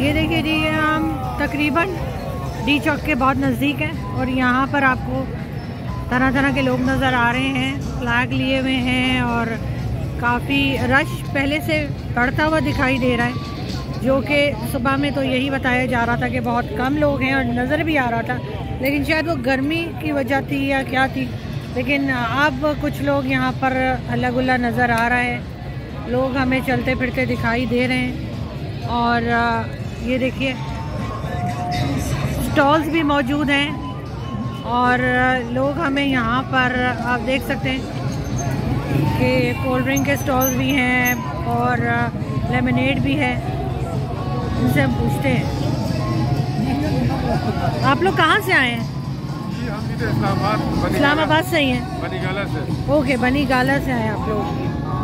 ये देखिए जी, ये हम तकरीबन डी चौक के बहुत नज़दीक हैं और यहाँ पर आपको तरह तरह के लोग नज़र आ रहे हैं, फ्लैग लिए हुए हैं और काफ़ी रश पहले से बढ़ता हुआ दिखाई दे रहा है, जो कि सुबह में तो यही बताया जा रहा था कि बहुत कम लोग हैं और नज़र भी आ रहा था, लेकिन शायद वो गर्मी की वजह थी या क्या थी, लेकिन अब कुछ लोग यहाँ पर अल्लाह गुल्ला नज़र आ रहा है। लोग हमें चलते फिरते दिखाई दे रहे हैं और ये देखिए स्टॉल्स भी मौजूद हैं और लोग हमें यहाँ पर आप देख सकते हैं कि कोल्ड ड्रिंक के स्टॉल्स भी हैं और लेमनेड भी है। इनसे हम पूछते हैं, आप लोग कहाँ से आए हैं? इस्लामाबाद से ही हैं। बनी गाला से। ओके, बनी गाला से आए आप लोग।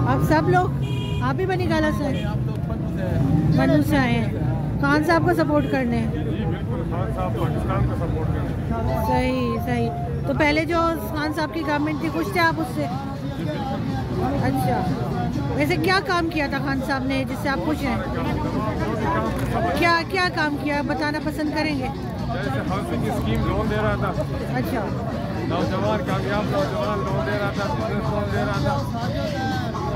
आप सब लोग, आप भी बनी गाला से आए? मनु से आए हैं। खान साहब को सपोर्ट करने हैं। खान साहब पाकिस्तान को सपोर्ट करें। सही सही। तो पहले जो खान साहब की गवर्नमेंट थी, खुश थे आप उससे? अच्छा, वैसे क्या काम किया था खान साहब ने जिससे आप खुश हैं? क्या क्या काम किया, बताना पसंद करेंगे? जैसे हाउसिंग की स्कीम लोन दे रहा था। अच्छा, नौजवान कामयाब नौजवान लोन दे रहा था, बिजनेस लोन दे रहा था।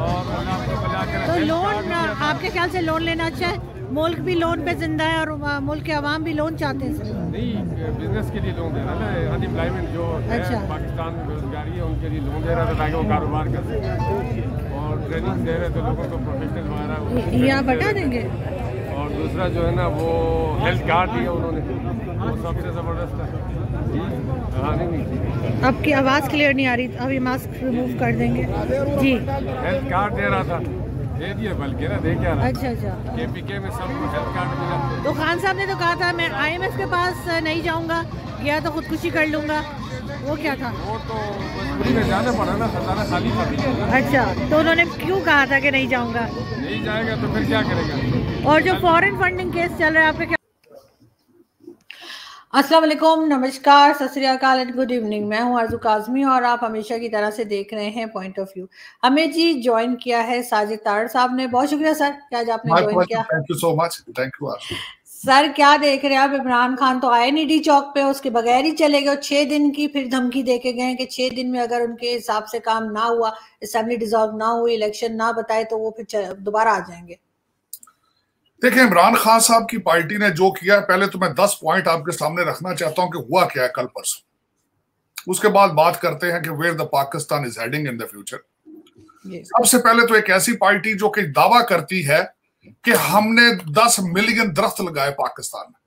और आपको बजा के तो लोन, आपके ख्याल से लोन लेना अच्छा है? मुल्क भी लोन पे जिंदा है और मुल्क के अवाम भी लोन चाहते हैं सर। नहीं, बिजनेस के लिए लोन दे रहा था। अनएम्प्लॉयमेंट जो है अच्छा। पाकिस्तान में बेरोजगारी है, उनके लिए लोन दे रहा था ताकि वो कारोबार कर सकें। और ट्रेनिंग दे रहे थे लोगों को, प्रोफेशनल वगैरह। यहाँ बता देंगे। और दूसरा जो है ना, वो हेल्थ कार्ड दिया उन्होंने, वो सबसे ज़बरदस्त है। हाँ, नहीं आपकी आवाज़ क्लियर नहीं आ रही, अभी मास्क रिमूव कर देंगे जी। हेल्थ कार्ड दे रहा था, दे दिए बल्कि ना, दे क्या रहा। अच्छा अच्छा। KPK में सबको हेल्थ कार्ड मिला। तो खान साहब ने तो कहा था मैं IMF के पास नहीं जाऊंगा, गया तो खुदकुशी कर लूंगा, वो क्या था? वो तो मजबूरी में जाना पड़ा ना, खजाना खाली था। अच्छा, तो उन्होंने क्यों कहा था कि नहीं जाऊंगा? नहीं जाएगा तो फिर क्या करेगा? और जो फॉरेन फंडिंग केस चल रहा है, आपका क्या? अस्सलाम वालेकुम, नमस्कार, सत श्री अकाल एंड गुड इवनिंग। मैं हूं आरजू काज़मी और आप हमेशा की तरह से देख रहे हैं पॉइंट ऑफ व्यू। हमें जी ज्वाइन किया है साजिद तारड़ साहब ने। बहुत शुक्रिया सर कि आज आपने ज्वाइन किया। Thank you so much. Thank you sir, क्या देख रहे हैं आप? इमरान खान तो आए नहीं डी चौक पे, उसके बगैर ही चले गए। 6 दिन की फिर धमकी दे के गए कि 6 दिन में अगर उनके हिसाब से काम ना हुआ, असेंबली डिसॉल्व ना हुई, इलेक्शन ना बताए तो वो फिर दोबारा आ जाएंगे। देखिए, इमरान खान साहब की पार्टी ने जो किया है, पहले तो मैं 10 पॉइंट आपके सामने रखना चाहता हूं कि हुआ क्या है कल परसों। उसके बाद बात करते हैं कि where the Pakistan is heading in the future. सबसे पहले तो एक ऐसी पार्टी जो कि दावा करती है कि हमने 10 मिलियन दरख्त लगाए पाकिस्तान में,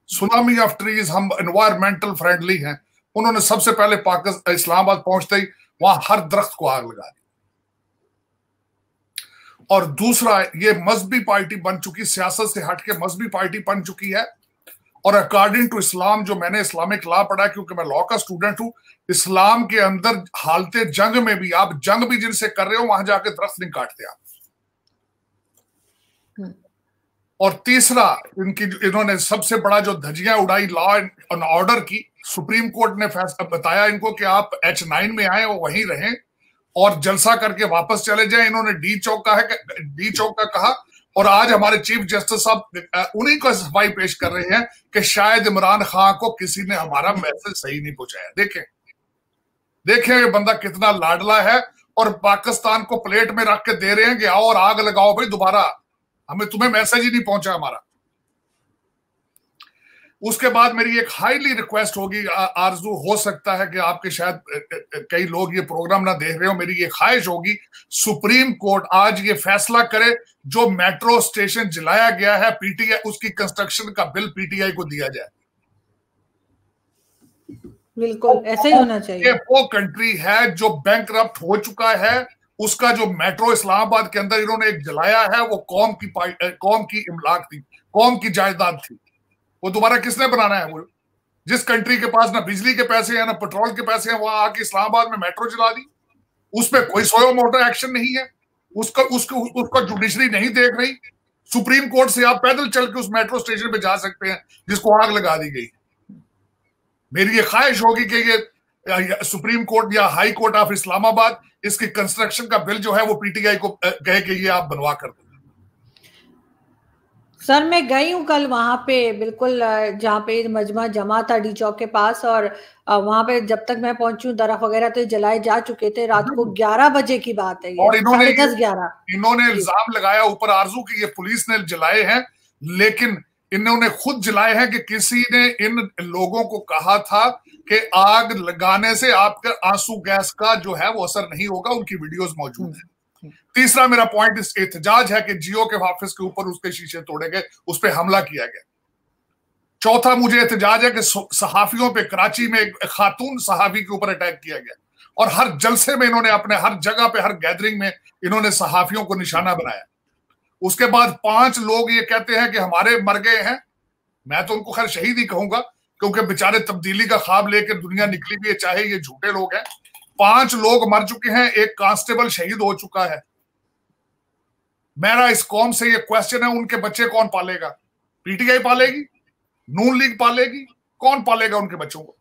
सुनामी ऑफ ट्रीज, हम एनवायरमेंटल फ्रेंडली हैं। उन्होंने सबसे पहले पाकिस्तान इस्लामाबाद पहुंचते ही वहां हर दरख्त को आग लगा दी। और दूसरा, ये मजहबी पार्टी बन चुकी, सियासत से हट के मजहबी पार्टी बन चुकी है। और अकॉर्डिंग टू इस्लाम, जो मैंने इस्लामिक लॉ पढ़ा क्योंकि मैं लॉ का स्टूडेंट हूं, इस्लाम के अंदर हालते जंग में भी, आप जंग भी जिनसे कर रहे हो वहां जाके दरख्त नहीं काटते आप। और तीसरा, इन्होंने सबसे बड़ा जो धज्जियां उड़ाई लॉ एंड ऑर्डर की, सुप्रीम कोर्ट ने फैसला बताया इनको कि आप H9 में आए, वो वहीं रहें और जलसा करके वापस चले जाएं। इन्होंने डी चौक का कहा। और आज हमारे चीफ जस्टिस साहब उन्हीं को सफाई पेश कर रहे हैं कि शायद इमरान खान को किसी ने हमारा मैसेज सही नहीं पहुंचाया। देखें ये बंदा कितना लाडला है और पाकिस्तान को प्लेट में रख के दे रहे हैं कि आओ और आग लगाओ भाई दोबारा, हमें तुम्हें मैसेज ही नहीं पहुंचा हमारा। उसके बाद मेरी एक हाईली रिक्वेस्ट होगी आरजू, हो सकता है कि आपके शायद कई लोग ये प्रोग्राम ना देख रहे हो, मेरी ये ख्वाहिश होगी सुप्रीम कोर्ट आज ये फैसला करे, जो मेट्रो स्टेशन जलाया गया है PTI, उसकी कंस्ट्रक्शन का बिल PTI को दिया जाए। बिल्कुल ऐसे ही होना चाहिए। वो कंट्री है जो बैंकरप्ट हो चुका है, उसका जो मेट्रो इस्लामाबाद के अंदर इन्होंने एक जलाया है, वो कौम की इमलाक थी, कौम की जायदाद थी। वो दोबारा किसने बनाना है? वो जिस कंट्री के पास ना बिजली के पैसे हैं ना पेट्रोल के पैसे हैं, वहां आके इस्लामाबाद में मेट्रो चला दी। उस पर कोई सोयो मोटो एक्शन नहीं है, उसका जुडिशरी नहीं देख रही। सुप्रीम कोर्ट से आप पैदल चल के उस मेट्रो स्टेशन पे जा सकते हैं जिसको आग लगा दी गई। मेरी ये ख्वाहिश होगी कि ये सुप्रीम कोर्ट या हाई कोर्ट ऑफ इस्लामाबाद इसकी कंस्ट्रक्शन का बिल जो है वो PTI को कहे कि ये आप बनवा कर दो। सर मैं गई हूँ कल वहां पे, बिल्कुल जहाँ पे मजमा जमा था डी चौक के पास, और वहां पे जब तक मैं पहुंचू दरख्त वगैरह तो जलाए जा चुके थे। रात को 11 बजे की बात है, ये और इन्होंने 10:30-11। इन्होंने जी। इल्जाम लगाया ऊपर आरजू की ये पुलिस ने जलाए हैं, लेकिन इन्होंने खुद जलाए हैं कि किसी ने इन लोगों को कहा था कि आग लगाने से आपके आंसू गैस का जो है वो असर नहीं होगा। उनकी वीडियोस मौजूद है। तीसरा मेरा पॉइंट इस एहतजाज है कि जियो के ऑफिस के ऊपर उसके शीशे तोड़े गए, उस पर हमला किया गया। चौथा मुझे एहतजाज है कि सहाफियों पे कराची में एक खातून सहाफी के ऊपर अटैक किया गया, और हर जलसे में इन्होंने अपने हर जगह पे हर गैदरिंग में इन्होंने सहाफियों को निशाना बनाया। उसके बाद 5 लोग ये कहते हैं कि हमारे मर गए हैं। मैं तो उनको खैर शहीद ही कहूंगा, क्योंकि बेचारे तब्दीली का ख्वाब लेकर दुनिया निकली भी है, चाहे ये झूठे लोग हैं। 5 लोग मर चुके हैं, एक कांस्टेबल शहीद हो चुका है। मेरा इस कौम से ये क्वेश्चन है, उनके बच्चे कौन पालेगा? पीटीआई पालेगी? नून लीग पालेगी? कौन पालेगा उनके बच्चों को?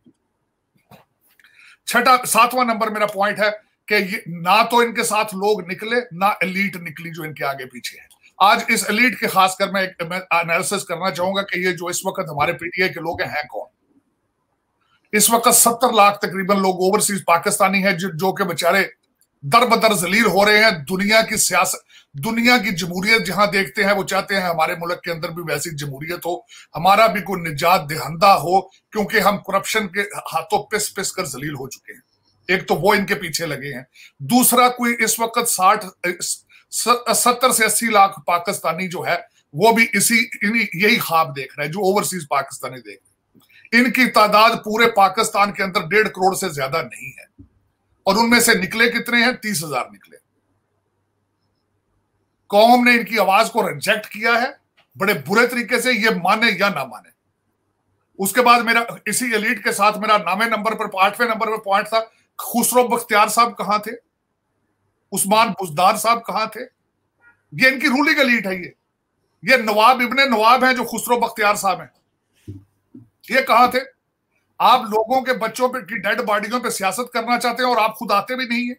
सातवां नंबर मेरा पॉइंट है कि ना तो इनके साथ लोग निकले, ना एलीट निकली जो इनके आगे पीछे है। आज इस एलीट के खासकर मैं एनालिसिस करना चाहूंगा कि ये जो इस वक्त हमारे पीटीआई के लोग हैं कौन। इस वक्त 70 लाख तकरीबन लोग ओवरसीज पाकिस्तानी हैं जो कि बेचारे दर बदर जलील हो रहे हैं। दुनिया की सियासत, दुनिया की जमहूरियत जहां देखते हैं वो चाहते हैं हमारे मुल्क के अंदर भी वैसी जमहूरियत हो, हमारा भी कोई निजात दहिंदा हो, क्योंकि हम करप्शन के हाथों पिस पिस कर जलील हो चुके हैं। एक तो वो इनके पीछे लगे हैं। दूसरा, कोई इस वक्त 70 से 80 लाख पाकिस्तानी जो है वो भी यही ख्वाब देख रहे हैं जो ओवरसीज पाकिस्तानी देख रहे हैं। इनकी तादाद पूरे पाकिस्तान के अंदर 1.5 करोड़ से ज्यादा नहीं है, और उनमें से निकले कितने हैं? 30,000 निकले। कौम ने इनकी आवाज को रिजेक्ट किया है बड़े बुरे तरीके से, ये माने या ना माने। उसके बाद मेरा इसी एलीट के साथ मेरा 8वें नंबर पर पॉइंट था, खुसरो बख्तियार साहब कहां थे? उस्मान बुजदार साहब कहां थे? ये इनकी रूलिंग एलीट है। ये नवाब इब्ने नवाब हैं जो खुसरो बख्तियार साहब हैं। ये कहां थे? आप लोगों के बच्चों पे की डेड बॉडियों पे सियासत करना चाहते हैं और आप खुद आते भी नहीं है।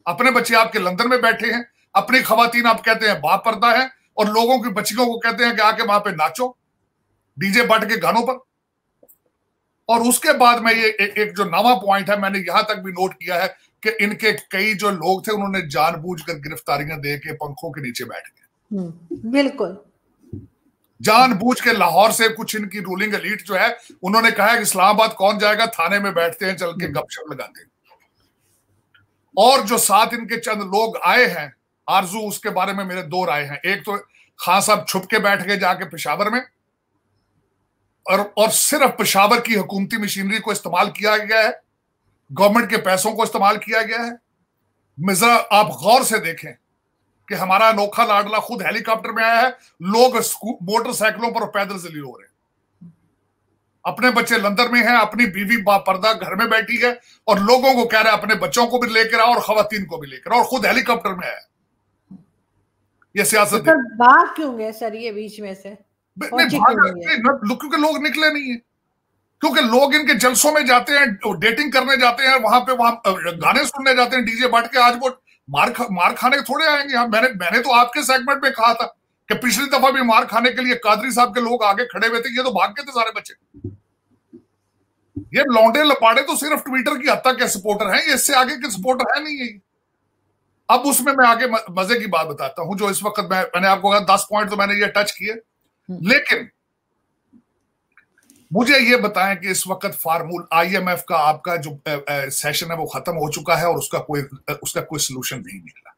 अपने बच्चे आपके लंदन में बैठे हैं, अपनी खवातीन आप कहते हैं बापर्दा है, और लोगों की बच्चियों को कहते हैं कि आके वहां पे नाचो डीजे बट के गानों पर। और उसके बाद में ये एक जो नवा पॉइंट है, मैंने यहां तक भी नोट किया है कि इनके कई जो लोग थे उन्होंने जानबूझकर गिरफ्तारियां दे के पंखों के नीचे बैठ गए। बिल्कुल जानबूझ के लाहौर से कुछ इनकी रूलिंग एलीट जो है उन्होंने कहा है कि इस्लामाबाद कौन जाएगा, थाने में बैठते हैं चल के गपशप लगाते हैं। और जो साथ इनके चंद लोग आए हैं आरजू, उसके बारे में मेरे 2 राय हैं। एक तो खान साहब छुप के बैठ गए जाके पेशावर में, और सिर्फ पेशावर की हुकूमती मशीनरी को इस्तेमाल किया गया है, गवर्नमेंट के पैसों को इस्तेमाल किया गया है। मिजरा आप गौर से देखें कि हमारा अनोखा लाडला खुद हेलीकॉप्टर में आया है, लोग मोटरसाइकिलों पर पैदल जलील हो रहे हैं। अपने बच्चे लंदन में हैं, अपनी बीवी बापर्दा घर में बैठी है, और लोगों को कह रहा है अपने बच्चों को भी लेकर आओ और खवातीन को भी लेकर आओ, और खुद हेलीकॉप्टर में आया। ये सियासत तो भाग क्यों गए सर ये बीच में से? क्योंकि लोग निकले नहीं है, क्योंकि लोग इनके जलसों में जाते हैं, डेटिंग करने जाते हैं, वहां गाने सुनने जाते हैं डीजे बट के। आज वो मार खाने थोड़े आएंगे। मैंने तो आपके सेगमेंट में कहा था कि पिछली दफा भी मार खाने के लिए कादरी साहब के लोग आगे खड़े हुए थे, ये तो भाग गए थे सारे बच्चे। ये लौंडे लपाड़े तो सिर्फ ट्विटर की हत्या के सपोर्टर हैं, इससे आगे के सपोर्टर है नहीं है। अब उसमें मैं आगे मजे की बात बताता हूं जो इस वक्त मैंने आपको कहा 10 पॉइंट तो मैंने ये टच किए, लेकिन मुझे ये बताएं कि इस वक्त फार्मूल IMF का आपका जो सेशन है वो खत्म हो चुका है और उसका कोई सलूशन नहीं निकला।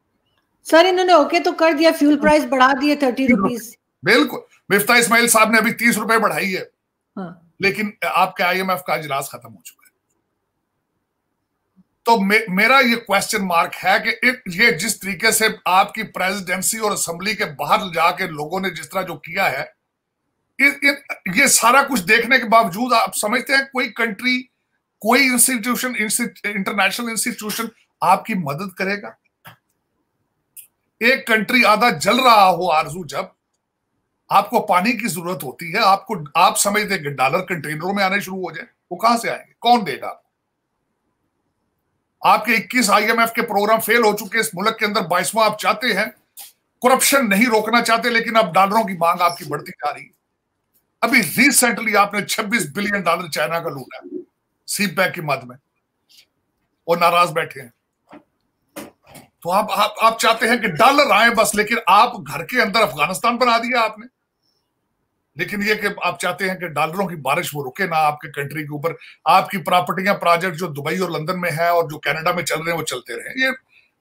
सर इन्होंने ओके तो कर दिया, फ्यूल प्राइस बढ़ा दिए 30 रुपीज। बिल्कुल, मिफ्ता इस्माइल साहब ने अभी 30 रुपए बढ़ाई है। हाँ। लेकिन आपके IMF का इजलास खत्म हो चुका है। तो मेरा ये क्वेश्चन मार्क है कि ये जिस तरीके से आपकी प्रेसिडेंसी और असेंबली के बाहर जाके लोगों ने जिस तरह जो किया है, ये सारा कुछ देखने के बावजूद आप समझते हैं कोई कंट्री, कोई इंस्टीट्यूशन, इंटरनेशनल इंस्टीट्यूशन आपकी मदद करेगा? एक कंट्री आधा जल रहा हो आरजू, जब आपको पानी की जरूरत होती है, आप समझते हैं कि डॉलर कंटेनरों में आने शुरू हो जाए, वो कहां से आएंगे? कौन देगा आपको? आपके 21 IMF के प्रोग्राम फेल हो चुके इस मुल्क के अंदर, 22वां आप चाहते हैं करप्शन नहीं रोकना चाहते, लेकिन अब डॉलरों की मांग आपकी बढ़ती जा रही है। अभी रिसेंटली आपने $26 बिलियन चाइना का लूटा है सीप पैक की मद में, और नाराज बैठे हैं। तो आप चाहते हैं कि डॉलर आए बस, लेकिन आप घर के अंदर अफगानिस्तान बना दिया आपने। लेकिन ये कि आप चाहते हैं कि डॉलरों की बारिश वो रुके ना आपके कंट्री के ऊपर। आपकी प्रॉपर्टियां, प्रोजेक्ट जो दुबई और लंदन में है और जो कनाडा में चल रहे हैं वो चलते रहे। ये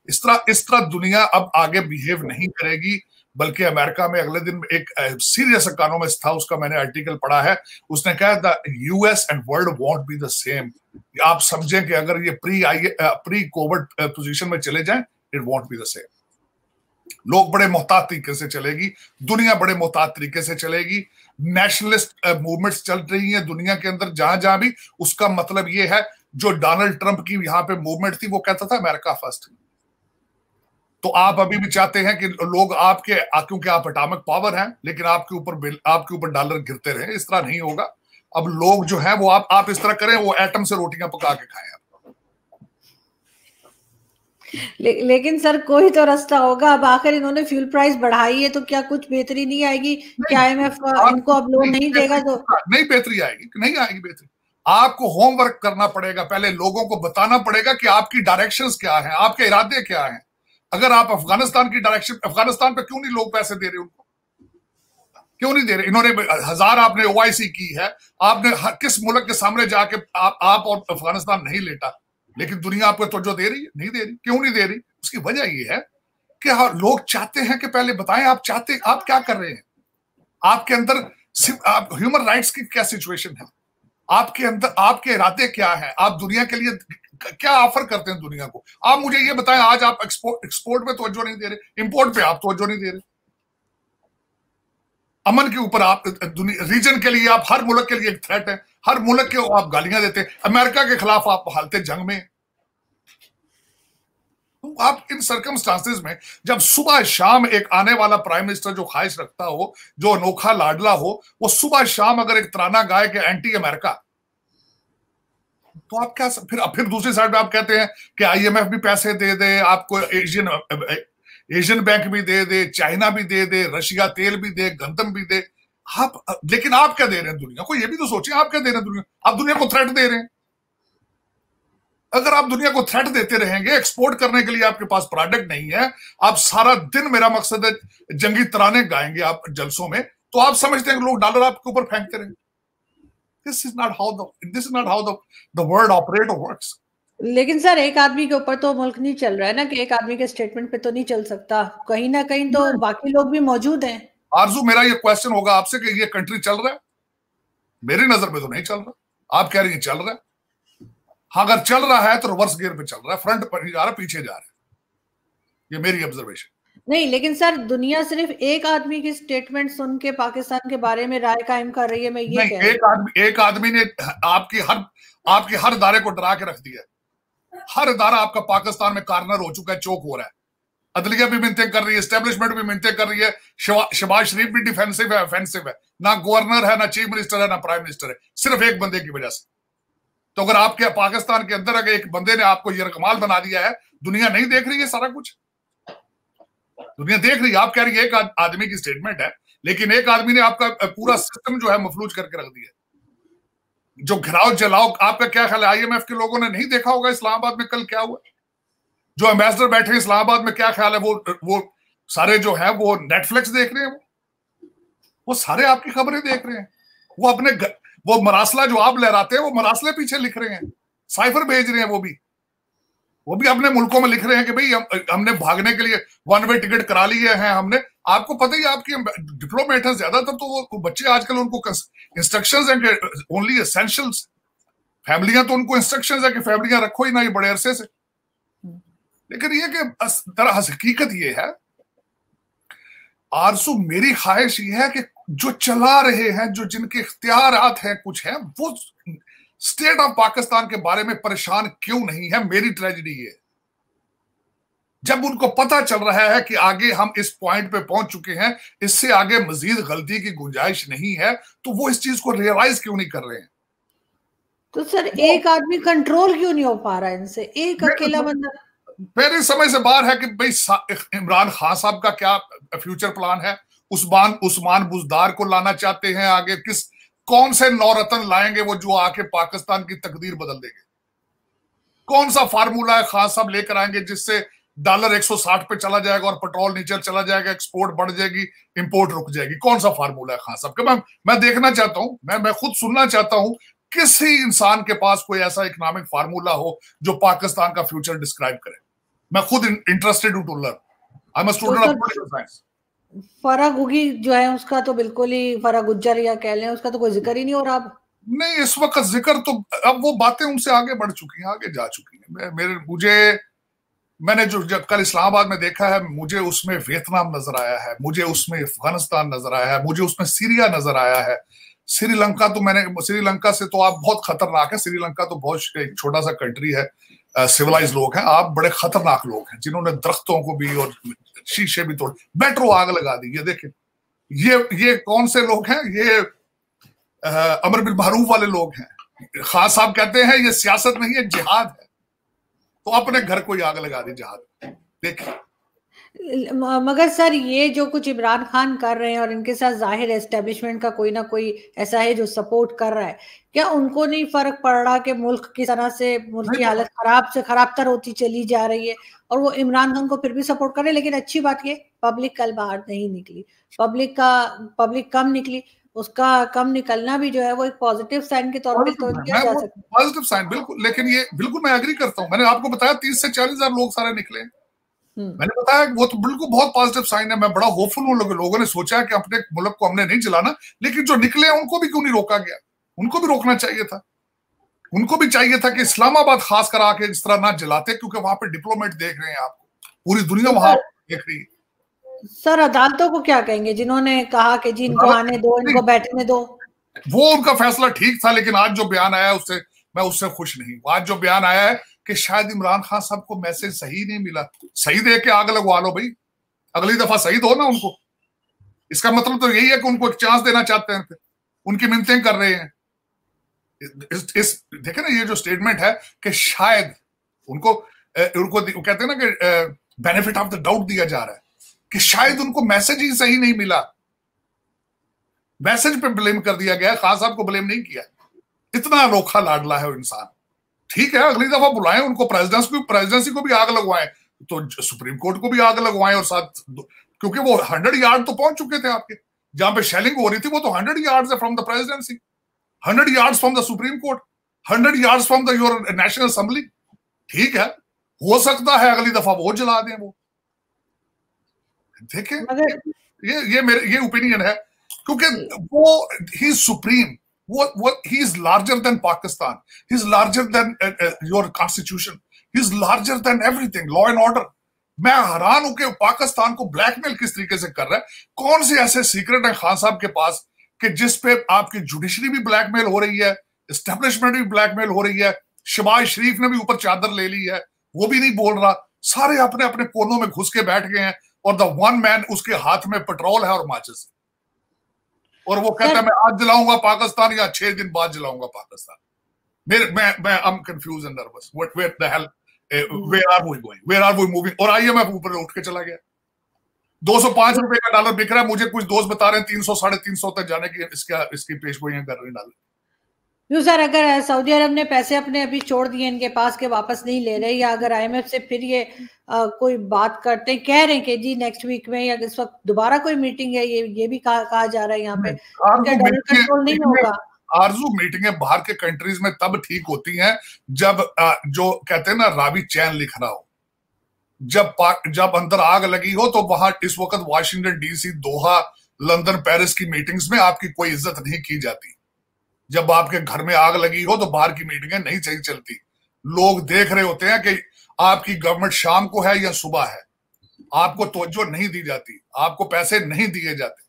इस तरह दुनिया अब आगे बिहेव नहीं करेगी। बल्कि अमेरिका में अगले दिन एक सीरियस इकोनॉमिस्ट था, उसका मैंने आर्टिकल पढ़ा है, उसने कहा the US and world want be the same. आप समझें कि अगर ये प्री कोविड पोजीशन में चले जाएं, it won't be the same. लोग बड़े मोहतात तरीके से चलेगी, दुनिया बड़े मोहतात तरीके से चलेगी। नेशनलिस्ट मूवमेंट्स चल रही हैं दुनिया के अंदर जहां जहां भी। उसका मतलब ये है, जो डोनाल्ड ट्रंप की यहां पे मूवमेंट थी वो कहता था अमेरिका फर्स्ट। तो आप अभी भी चाहते हैं कि लोग क्योंकि आप एटॉमिक पावर हैं, लेकिन आपके ऊपर डॉलर गिरते रहे। इस तरह नहीं होगा। अब लोग जो है वो आप इस तरह करें, वो एटम से रोटियां पका के खाएं। लेकिन सर कोई तो रास्ता होगा। अब आखिर इन्होंने फ्यूल प्राइस बढ़ाई है, तो क्या कुछ बेहतरी नहीं आएगी? क्या IMF इनको अब लोन नहीं देगा? तो नहीं बेहतरी आएगी, नहीं आएगी बेहतरी। आपको होमवर्क करना पड़ेगा, पहले लोगों को बताना पड़ेगा कि आपकी डायरेक्शंस क्या हैं, आपके इरादे क्या हैं। अगर आप अफगानिस्तान की डायरेक्शन, अफगानिस्तान पे क्यों नहीं लोग पैसे दे रहे, उनको क्यों नहीं दे रहे? इन्होंने 1000 आपने OIC की है, आपने किस मुल्क के सामने जाके आप और अफगानिस्तान नहीं लेटा, लेकिन दुनिया आपको तवज्जो दे रही है? नहीं दे रही। क्यों नहीं दे रही? उसकी वजह यह है कि लोग चाहते हैं कि पहले बताएं आप क्या कर रहे हैं। आपके अंदर ह्यूमन राइट्स की क्या सिचुएशन है, आपके अंदर आपके इरादे क्या है, आप दुनिया के लिए क्या ऑफर करते हैं दुनिया को। आप मुझे ये बताएं, आज आप एक्सपोर्ट पे तवज्जो नहीं दे रहे, इंपोर्ट पे आप तवज्जो नहीं दे रहे, अमन के ऊपर आप रीजन के लिए, आप हर मुल्क के लिए एक थ्रेट है, हर मुल्क के आप गालियां देते हैं, अमेरिका के खिलाफ आप हालते जंग में। तो आप इन सर्कमस्टांसेस में, जब सुबह शाम एक आने वाला प्राइम मिनिस्टर जो ख्वाहिश रखता हो, जो अनोखा लाडला हो, वो सुबह शाम अगर एक तराना गाए कि एंटी अमेरिका, तो आप क्या फिर दूसरी साइड में आप कहते हैं कि IMF भी पैसे दे दे आपको, एशियन बैंक भी दे दे, चाइना भी दे दे, रशिया तेल भी दे, गंदम भी दे। लेकिन आप क्या दे रहे हैं दुनिया को? ये भी तो सोचिए, आप क्या दे रहे हैं दुनिया? आप दुनिया को थ्रेट दे रहे हैं। अगर आप दुनिया को थ्रेट देते रहेंगे, एक्सपोर्ट करने के लिए आपके पास प्रोडक्ट नहीं है, आप सारा दिन, मेरा मकसद है, जंगी तराने गाएंगे आप जलसों में, तो आप समझते हैं कि लोग डॉलर आपके ऊपर फेंकते रहेंगे। This is not how the world operates or works. लेकिन सर एक आदमी के ऊपर तो मुल्क नहीं चल रहा है ना, कि एक आदमी के स्टेटमेंट पे तो नहीं चल सकता। कहीं ना कहीं तो बाकी लोग भी मौजूद हैं। आरजू, मेरा ये क्वेश्चन होगा आपसे कि ये कंट्री चल रहा है? मेरी नजर में तो नहीं चल रहा। आप कह रही हैं चल रहा है। हाँ, अगर चल रहा है तो रिवर्स गियर पे चल रहा है, फ्रंट पर नहीं जा रहा, पीछे जा रहा है। ये मेरी ऑब्जर्वेशन नहीं। लेकिन सर दुनिया सिर्फ एक आदमी की स्टेटमेंट सुन के पाकिस्तान के बारे में राय कायम कर रही है। मैं ये कह रही हूं, एक आदमी ने आपकी हर इदारे को डरा के रख दिया। हर इदारा आपका पाकिस्तान में कार्नर हो चुका है, चौक हो रहा है। अदलिया भी मिन्नतें कर रही है, एस्टेब्लिशमेंट भी मिन्नतें कर रही है, शहबाज शरीफ भी डिफेंसिव है, ऑफेंसिव है। ना गवर्नर है, ना चीफ मिनिस्टर है, ना प्राइम मिनिस्टर है, सिर्फ एक बंदे की वजह से। तो अगर आपके पाकिस्तान के अंदर अगर एक बंदे ने आपको यरगमाल बना दिया है, दुनिया नहीं देख रही है सारा कुछ? दुनिया देख रही है। आप कह रही है एक आदमी की स्टेटमेंट है, लेकिन एक आदमी ने आपका पूरा सिस्टम जो है मफलूज करके रख दिया। जो घिराव जलाओ, आपका क्या ख्याल है? IMF के लोगों ने नहीं देखा होगा इस्लामाबाद में कल क्या हुआ? जो एम्बेसडर बैठे हैं इस्लामाबाद में, क्या ख्याल है? वो सारे जो है वो नेटफ्लिक्स देख रहे हैं, वो सारे आपकी खबरें देख रहे हैं। वो मरासला जो आप लहराते हैं, वो मरासले पीछे लिख रहे हैं, साइफर भेज रहे हैं। वो भी अपने मुल्कों में लिख रहे हैं कि भाई हमने भागने के लिए 1 वे टिकट करा लिए हैं हमने। आपको पता ही, आपके डिप्लोमेट है ज्यादातर, तो वो बच्चे आजकल उनको इंस्ट्रक्शंस हैं कि ओनली एसेंशियल्स। फैमिलियां तो उनको इंस्ट्रक्शंस है कि फैमिलियां रखो ही ना, ये बड़े अरसे से। लेकिन ये कि हकीकत ये है आरसू, मेरी ख्वाहिश ये है कि जो चला रहे हैं, जो जिनके इख्तियारात हैं, कुछ है, वो स्टेट ऑफ पाकिस्तान के बारे में परेशान क्यों नहीं है? मेरी ट्रेजेडी है, जब उनको पता चल रहा है कि आगे हम इस पॉइंट पे पहुंच चुके हैं, इससे आगे मजीद गलती की गुंजाइश नहीं है, तो वो इस चीज को रियलाइज क्यों नहीं कर रहे हैं? तो सर एक आदमी कंट्रोल क्यों नहीं हो पा रहा है इनसे? एक अकेला बंदा मेरे समझ से बाहर है कि भाई इमरान खान साहब का क्या फ्यूचर प्लान है। उस्मान बुजदार को लाना चाहते हैं आगे, कौन से नौरतन लाएंगे वो जो आके पाकिस्तान की तकदीर बदल देंगे? कौन सा फार्मूला है खान साहब लेकर आएंगे जिससे डॉलर 160 पे चला जाएगा और पेट्रोल नीचे चला जाएगा, एक्सपोर्ट बढ़ जाएगी, इंपोर्ट रुक जाएगी? कौन सा फार्मूला है खान साहब का? मैं देखना चाहता हूं, मैं खुद सुनना चाहता हूं किसी इंसान के पास कोई ऐसा इकोनॉमिक फार्मूला हो जो पाकिस्तान का फ्यूचर डिस्क्राइब करे। मैं खुद इंटरेस्टेड हूं to learn. I am a student of political science. फराह गुगी जो है उसका तो बिल्कुल ही, फराह गुज्जर या कह लें, उसका तो कोई जिक्र ही नहीं हो रहा अब। नहीं, इस वक्त जिक्र तो, अब वो बातें उनसे आगे बढ़ चुकी हैं, आगे जा चुकी हैं। मैंने जो जब कल इस्लामाबाद में देखा है, मुझे उसमें वियतनाम नजर आया है, मुझे उसमें अफगानिस्तान नजर आया है, मुझे उसमें सीरिया नजर आया है। श्रीलंका से तो आप बहुत खतरनाक है। श्रीलंका तो बहुत एक छोटा सा कंट्री है, सिविलाइज लोग हैं। आप बड़े खतरनाक लोग हैं जिन्होंने दरख्तों को भी और शीशे भी तोड़, मेट्रो आग लगा दी। ये देखें, ये कौन से लोग हैं? ये अमर बिल मारूफ वाले लोग हैं। खान साहब कहते हैं ये सियासत नहीं है, जिहाद है। तो अपने घर को आग लगा दी जिहाद। देखिए, मगर सर ये जो कुछ इमरान खान कर रहे हैं और इनके साथ जाहिर एस्टेब्लिशमेंट का कोई ना कोई ऐसा है जो सपोर्ट कर रहा है, क्या उनको नहीं फर्क पड़ रहा कि मुल्क की तरह से मुल्क की हालत खराब से खराबतर होती चली जा रही है और वो इमरान खान को फिर भी सपोर्ट कर रहे हैं? लेकिन अच्छी बात ये, पब्लिक कल बाहर नहीं निकली, पब्लिक कम निकली। उसका कम निकलना भी जो है वो एक पॉजिटिव साइन के तौर पे तो किया जा सकता है। पॉजिटिव साइन, बिल्कुल। लेकिन ये बिल्कुल मैं एग्री करता हूँ। मैंने आपको बताया 30 से 40 हजार लोग सारे निकले। मैंने बताया वो तो बिल्कुल बहुत पॉजिटिव साइन है। मैं बड़ा होपफुल हूँ। लोगों ने सोचा कि अपने मुल्क को हमने नहीं जलाना, लेकिन जो निकले उनको भी क्यों नहीं रोका गया? उनको भी रोकना चाहिए था। उनको भी चाहिए था कि इस्लामाबाद खास कर आके इस तरह ना जलाते, क्योंकि वहां पे डिप्लोमेट देख रहे हैं आपको, पूरी दुनिया वहां देख रही है। सर अदालतों को क्या कहेंगे जिन्होंने कहा कि जी इनको आने दो, इनको बैठने दो? वो उनका फैसला ठीक था, लेकिन आज जो बयान आया उससे मैं उससे खुश नहीं हूं। आज जो बयान आया है कि शायद इमरान खान साहब को मैसेज सही नहीं मिला। सही दे के आग लगवा लो भाई, अगली दफा सही दो ना उनको। इसका मतलब तो यही है कि उनको एक चांस देना चाहते हैं, फिर उनकी मिन्नतें कर रहे हैं। देखे ना, ये जो स्टेटमेंट है कि शायद उनको कहते हैं ना कि बेनिफिट ऑफ द डाउट दिया जा रहा है कि शायद उनको मैसेज ही सही नहीं मिला। मैसेज पे ब्लेम कर दिया गया, खान साहब को ब्लेम नहीं किया। इतना अनोखा लाडला है वो इंसान। ठीक है, अगली दफा बुलाएं उनको, प्रेसिडेंसी को भी आग लगवाएं, तो सुप्रीम कोर्ट को भी आग लगवाएं और साथ, क्योंकि वो 100 यार्ड तो पहुंच चुके थे आपके, जहां पे शेलिंग हो रही थी वो तो 100 यार्ड्स है from the presidency, 100 yards from the supreme court, 100 yards from the your national assembly. ठीक है, हो सकता है अगली दफा वो जला दें वो। देखें, ये ओपिनियन है, क्योंकि वो ही सुप्रीम, वो he is larger than Pakistan, he is larger than your constitution, he is larger than everything, law and order। मैं हैरान हूं कि पाकिस्तान को ब्लैकमेल किस तरीके से कर रहा है। कौन से ऐसे सीक्रेट है खान साहब के पास कि जिस पे आपकी जुडिशरी भी ब्लैकमेल हो रही है, एस्टेब्लिशमेंट भी ब्लैकमेल हो रही है, शहबाज शरीफ ने भी ऊपर चादर ले ली है, वो भी नहीं बोल रहा। सारे अपने अपने कोनों में घुस के बैठ गए हैं और द वन मैन, उसके हाथ में पेट्रोल है और माचिस, और वो कहता है मैं आज जलाऊंगा पाकिस्तान या 6 दिन बाद जलाऊंगा पाकिस्तान। मैं I am confuse and nervous, where the hell, where are we going, where are we moving. और IMF ऊपर उठ के चला गया। 205 रुपए का डॉलर बिक रहा है, मुझे कुछ दोस्त बता रहे हैं 300 350 तक जाने की इसकी पेशगोइयां कर रहे हैं डॉलर। यूँ सर, अगर सऊदी अरब ने पैसे अपने अभी छोड़ दिए इनके पास के वापस नहीं ले रहे, या अगर IMF से फिर ये कोई बात करते हैं, कह रहे हैं कि जी नेक्स्ट वीक में या इस वक्त दोबारा कोई मीटिंग है, ये भी कहा जा रहा है यहाँ पे, डॉलर कंट्रोल नहीं होगा। आरजू मीटिंगें बाहर के कंट्रीज में तब ठीक होती हैं जब जो कहते हैं ना रावी चैन लिख रहा हो, जब अंदर आग लगी हो, तो वहां इस वक्त वाशिंगटन DC, दोहा, लंदन, पेरिस की मीटिंग्स में आपकी कोई इज्जत नहीं की जाती। जब आपके घर में आग लगी हो तो बाहर की मीटिंगें नहीं सही चलती। लोग देख रहे होते हैं कि आपकी गवर्नमेंट शाम को है या सुबह है, आपको तवज्जो नहीं दी जाती, आपको पैसे नहीं दिए जाते।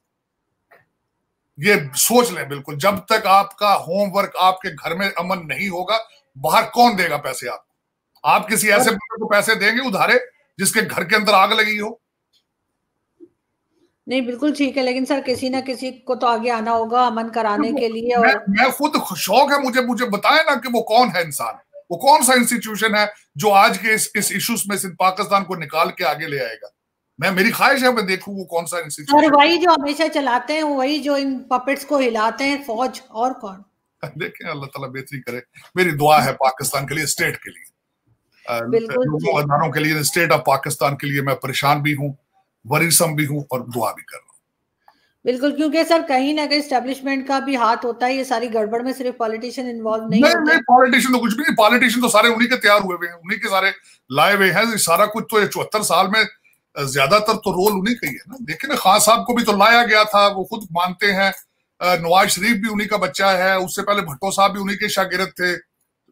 ये सोच लें बिल्कुल, जब तक आपका होमवर्क आपके घर में अमन नहीं होगा, बाहर कौन देगा पैसे आपको? आप किसी ऐसे बंदे को पैसे देंगे उधारे जिसके घर के अंदर आग लगी हो? नहीं, बिल्कुल ठीक है, लेकिन सर किसी ना किसी को तो आगे आना होगा अमन कराने के लिए। और मैं खुद शौक है मुझे बताएं ना कि वो कौन है इंसान। वो कौन सा इंस्टीट्यूशन है जो आज के इस इश्यूज में से पाकिस्तान को निकाल के आगे ले आएगा? मेरी ख्वाहिश है मैं देखूं वो कौन सा इंस्टीट्यूशन। और वही जो हमेशा चलाते हैं, वही जो इन पपेट्स को हिलाते हैं, फौज, और कौन? देखें, अल्लाह ताला बेहतरी करे। मेरी दुआ है पाकिस्तान के लिए, स्टेट के लिए, लोगों अदारों के लिए, स्टेट ऑफ पाकिस्तान के लिए। मैं परेशान भी हूँ, वरीसम भी हूँ और दुआ भी कर रहा हूँ। बिल्कुल, क्योंकि सर कहीं ना कहीं एस्टेब्लिशमेंट का भी हाथ होता है, ये सारी गड़बड़ में सिर्फ पॉलिटिशियन इन्वॉल्व नहीं होते। नहीं, पॉलिटिशियन तो कुछ भी नहीं, पॉलिटिशियन तो सारे उन्हीं के तैयार हुए हैं, उन्हीं के सारे लाए हुए हैं। सारा कुछ तो ये 74 साल में ज्यादातर तो रोल उन्हीं का ही है ना। देखिए ना, खान साहब को भी तो लाया गया था, वो खुद मानते हैं। नवाज शरीफ भी उन्हीं का बच्चा है, उससे पहले भट्टो साहब भी उन्हीं के शागिर्द थे।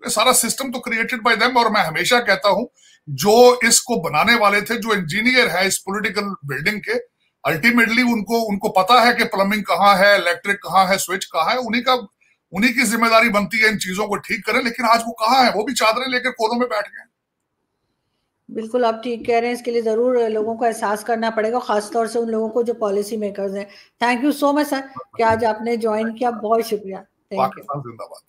सारा सिस्टम तो क्रिएटेड बाय देम। और मैं हमेशा कहता हूं, जो इसको बनाने वाले थे, जो इंजीनियर है इस पॉलिटिकल बिल्डिंग के, अल्टीमेटली उनको पता है कि प्लम्बिंग कहाँ है, इलेक्ट्रिक कहाँ है, स्विच कहाँ है। उन्हीं की जिम्मेदारी बनती है इन चीजों को ठीक करें। लेकिन आज वो कहाँ है? वो भी चादरें लेकर कोनों में बैठ गए। बिल्कुल, आप ठीक कह रहे हैं। इसके लिए जरूर लोगों को एहसास करना पड़ेगा, खासतौर से उन लोगों को जो पॉलिसी मेकर्स हैं। Thank you so much sir कि आज आपने ज्वाइन किया, बहुत शुक्रिया। Thank you. पाकिस्तान जिंदाबाद।